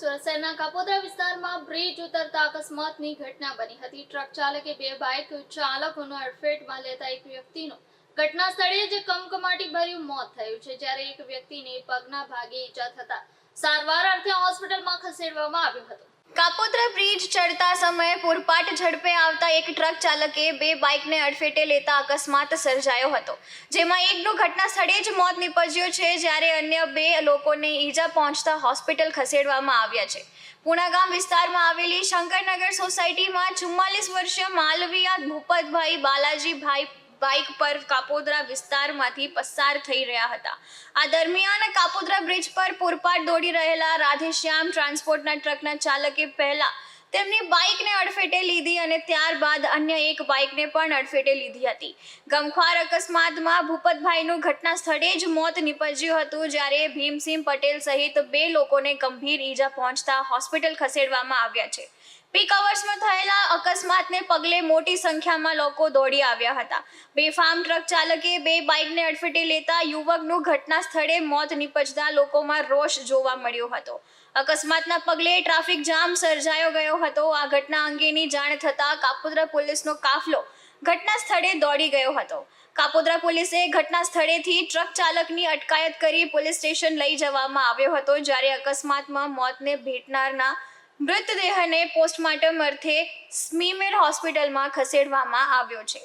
સુરત શહેરના કાપોદ્રા વિસ્તારમાં બ્રિજ ઉતરતા અકસ્માતની ઘટના બની હતી। ટ્રક ચાલકે બે બાઇક ચાલકોનો અડફેટમાં લેતા એક વ્યક્તિનું ઘટના સ્થળે જ કમકમાટી ભર્યું મોત થયું છે, જ્યારે એક વ્યક્તિને પગના ભાગે ઈજા થતા સારવાર અર્થે હોસ્પિટલમાં ખસેડવામાં આવ્યો હતો। કાપોદ્રા બ્રિજ ચડતા સમયે પૂરપાટ ઝડપે આવતા એક ટ્રક ચાલકે બે બાઇકને અડફેટે લેતા અકસ્માત સર્જાયો હતો, જેમાં એકનું ઘટના સ્થળે જ મોત નીપજ્યું છે, જ્યારે અન્ય બે લોકોને ઈજા પહોંચતા હોસ્પિટલ ખસેડવામાં આવ્યા છે। પુણા ગામ વિસ્તારમાં આવેલી શંકરનગર સોસાયટીમાં 44 વર્ષીય માલવીયા ભૂપતભાઈ બાલાજીભાઈ બાઇક પર કાપોદ્રા વિસ્તારમાંથી પસાર થઈ રહ્યા હતા। આ દરમિયાન કાપોદ્રા બ્રિજ પર પૂરપાટ દોડી રહેલા રાધેશ્યામ ટ્રાન્સપોર્ટના ટ્રકના ચાલકે પહેલા તેમની બાઇકને અડફેટે લીધી અને ત્યારબાદ અન્ય એક બાઇકને પણ અડફેટે લીધી હતી। ગમખ્વાર અકસ્માતમાં ભૂપતભાઈનું ઘટના સ્થળે જ મોત નીપજ્યું હતું, જ્યારે ભીમસિંહ પટેલ સહિત બે લોકોને ગંભીર ઈજા પહોંચતા હોસ્પિટલ ખસેડવામાં આવ્યા છે। પીક અવર્સમાં થયેલા અકસ્માતને પગલે મોટી સંખ્યામાં લોકો દોડી આવ્યા હતા। બેફામ ટ્રક ચાલકે બે બાઇકને અડફેટે લેતા યુવકનું ઘટના સ્થળે મોત નીપજતા લોકોમાં રોષ જોવા મળ્યો હતો। અકસ્માતના પગલે ટ્રાફિક જામ સર્જાયો ગયો હતો। આ ઘટના અંગેની જાણ થતાં કાપોદ્રા પોલીસનો કાફલો ઘટના સ્થળે દોડી ગયો હતો। કાપોદ્રા પોલીસે ઘટના સ્થળેથી ટ્રક ચાલકની અટકાયત કરી પોલીસ સ્ટેશન લઈ જવામાં આવ્યો હતો, જ્યારે અકસ્માતમાં મોતને ભેટનારના મૃતદેહને પોસ્ટમોર્ટમ અર્થે સ્મીમેર હોસ્પિટલમાં ખસેડવામાં આવ્યો છે।